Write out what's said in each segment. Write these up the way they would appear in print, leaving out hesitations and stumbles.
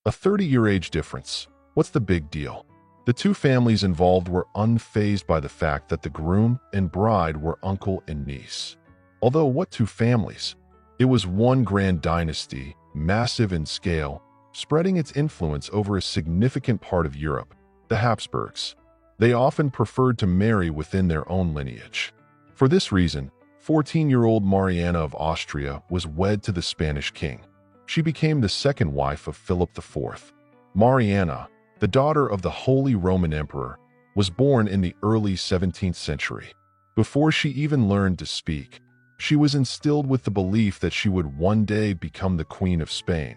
A 30-year age difference. What's the big deal? The two families involved were unfazed by the fact that the groom and bride were uncle and niece. Although what two families? It was one grand dynasty, massive in scale, spreading its influence over a significant part of Europe, the Habsburgs. They often preferred to marry within their own lineage. For this reason, 14-year-old Mariana of Austria was wed to the Spanish king. She became the second wife of Philip IV. Mariana, the daughter of the Holy Roman Emperor, was born in the early 17th century. Before she even learned to speak, she was instilled with the belief that she would one day become the Queen of Spain,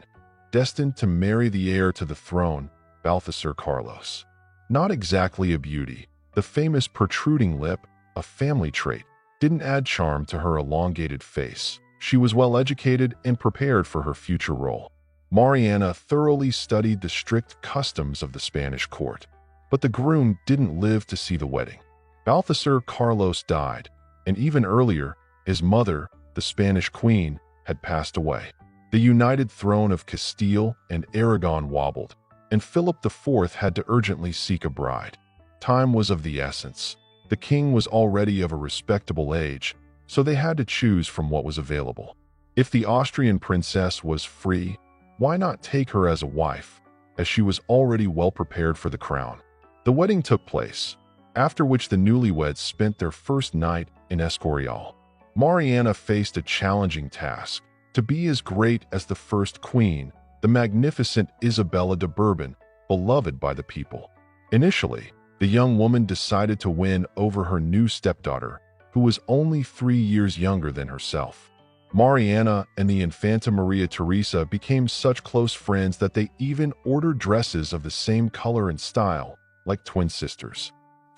destined to marry the heir to the throne, Balthasar Carlos. Not exactly a beauty, the famous protruding lip, a family trait, didn't add charm to her elongated face. She was well educated and prepared for her future role. Mariana thoroughly studied the strict customs of the Spanish court, but the groom didn't live to see the wedding. Balthasar Carlos died, and even earlier, his mother, the Spanish queen, had passed away. The united throne of Castile and Aragon wobbled, and Philip IV had to urgently seek a bride. Time was of the essence. The king was already of a respectable age, so they had to choose from what was available. If the Austrian princess was free, why not take her as a wife, as she was already well prepared for the crown? The wedding took place, after which the newlyweds spent their first night in Escorial. Mariana faced a challenging task: to be as great as the first queen, the magnificent Isabella de Bourbon, beloved by the people. Initially, the young woman decided to win over her new stepdaughter, who was only 3 years younger than herself. Mariana and the Infanta Maria Teresa became such close friends that they even ordered dresses of the same color and style, like twin sisters.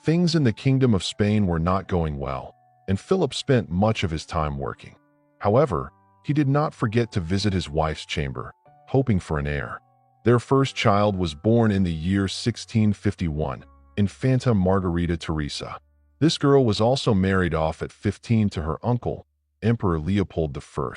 Things in the Kingdom of Spain were not going well, and Philip spent much of his time working. However, he did not forget to visit his wife's chamber, hoping for an heir. Their first child was born in the year 1651, Infanta Margarita Teresa. This girl was also married off at 15 to her uncle, Emperor Leopold I.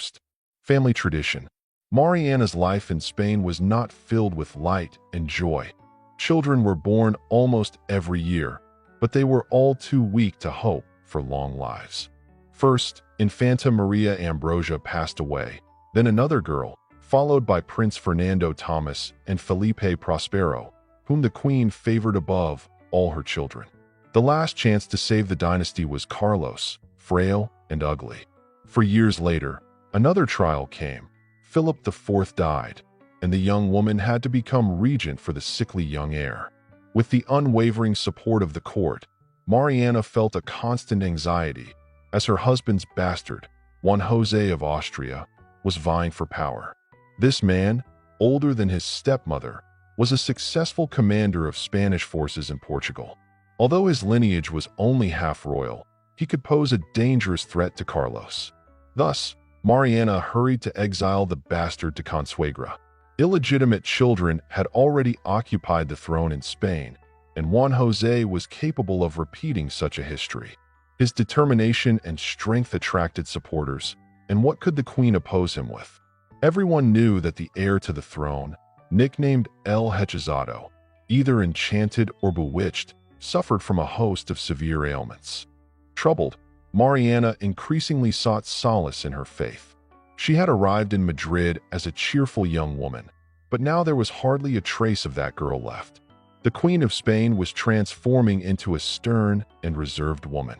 Family tradition. Mariana's life in Spain was not filled with light and joy. Children were born almost every year, but they were all too weak to hope for long lives. First, Infanta Maria Ambrosia passed away, then another girl, followed by Prince Fernando Thomas and Felipe Prospero, whom the queen favored above all her children. The last chance to save the dynasty was Carlos, frail and ugly. For years later, another trial came. Philip IV died, and the young woman had to become regent for the sickly young heir. With the unwavering support of the court, Mariana felt a constant anxiety, as her husband's bastard, Juan José of Austria, was vying for power. This man, older than his stepmother, was a successful commander of Spanish forces in Portugal. Although his lineage was only half royal, he could pose a dangerous threat to Carlos. Thus, Mariana hurried to exile the bastard to Consuegra. Illegitimate children had already occupied the throne in Spain, and Juan José was capable of repeating such a history. His determination and strength attracted supporters, and what could the queen oppose him with? Everyone knew that the heir to the throne, nicknamed El Hechizado, either enchanted or bewitched, suffered from a host of severe ailments. Troubled, Mariana increasingly sought solace in her faith. She had arrived in Madrid as a cheerful young woman, but now there was hardly a trace of that girl left. The Queen of Spain was transforming into a stern and reserved woman.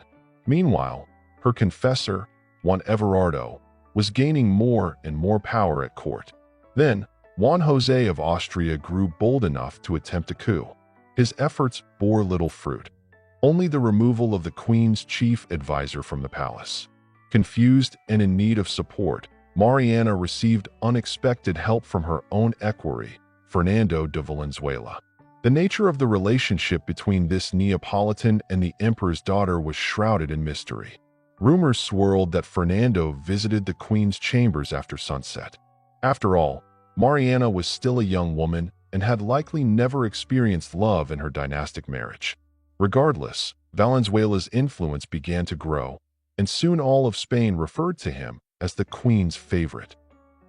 Meanwhile, her confessor, Juan Everardo, was gaining more and more power at court. Then, Juan José of Austria grew bold enough to attempt a coup. His efforts bore little fruit. Only the removal of the queen's chief advisor from the palace. Confused and in need of support, Mariana received unexpected help from her own equerry, Fernando de Valenzuela. The nature of the relationship between this Neapolitan and the emperor's daughter was shrouded in mystery. Rumors swirled that Fernando visited the queen's chambers after sunset. After all, Mariana was still a young woman and had likely never experienced love in her dynastic marriage. Regardless, Valenzuela's influence began to grow, and soon all of Spain referred to him as the queen's favorite.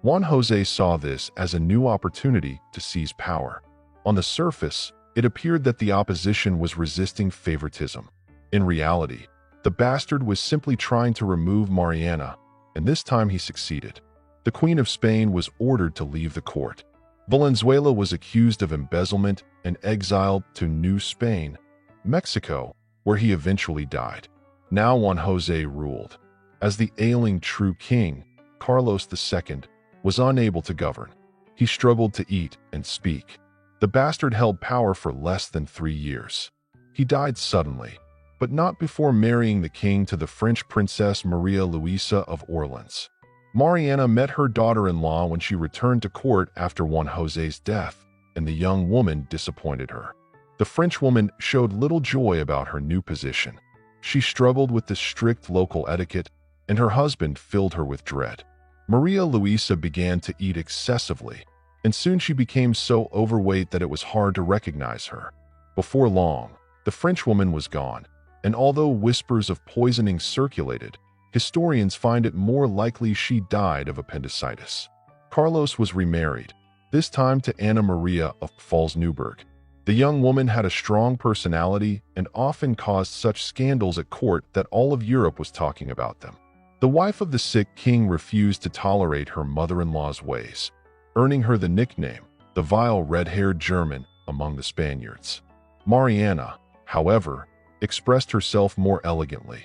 Juan José saw this as a new opportunity to seize power. On the surface, it appeared that the opposition was resisting favoritism. In reality, the bastard was simply trying to remove Mariana, and this time he succeeded. The Queen of Spain was ordered to leave the court. Valenzuela was accused of embezzlement and exiled to New Spain, Mexico, where he eventually died. Now Juan José ruled. As the ailing true king, Carlos II was unable to govern. He struggled to eat and speak. The bastard held power for less than 3 years. He died suddenly, but not before marrying the king to the French princess Maria Luisa of Orleans. Mariana met her daughter-in-law when she returned to court after Juan José's death, and the young woman disappointed her. The Frenchwoman showed little joy about her new position. She struggled with the strict local etiquette, and her husband filled her with dread. Maria Luisa began to eat excessively, and soon she became so overweight that it was hard to recognize her. Before long, the Frenchwoman was gone, and although whispers of poisoning circulated, historians find it more likely she died of appendicitis. Carlos was remarried, this time to Anna Maria of Pfalz-Neuburg. The young woman had a strong personality and often caused such scandals at court that all of Europe was talking about them. The wife of the sick king refused to tolerate her mother-in-law's ways, earning her the nickname, the vile red-haired German, among the Spaniards. Mariana, however, expressed herself more elegantly.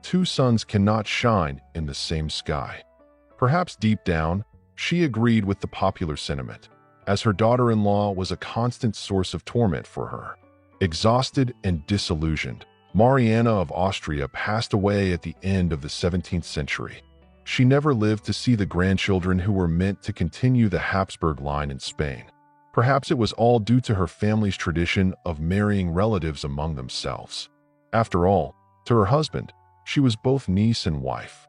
Two suns cannot shine in the same sky. Perhaps deep down, she agreed with the popular sentiment, as her daughter-in-law was a constant source of torment for her. Exhausted and disillusioned, Mariana of Austria passed away at the end of the 17th century. She never lived to see the grandchildren who were meant to continue the Habsburg line in Spain. Perhaps it was all due to her family's tradition of marrying relatives among themselves. After all, to her husband, she was both niece and wife.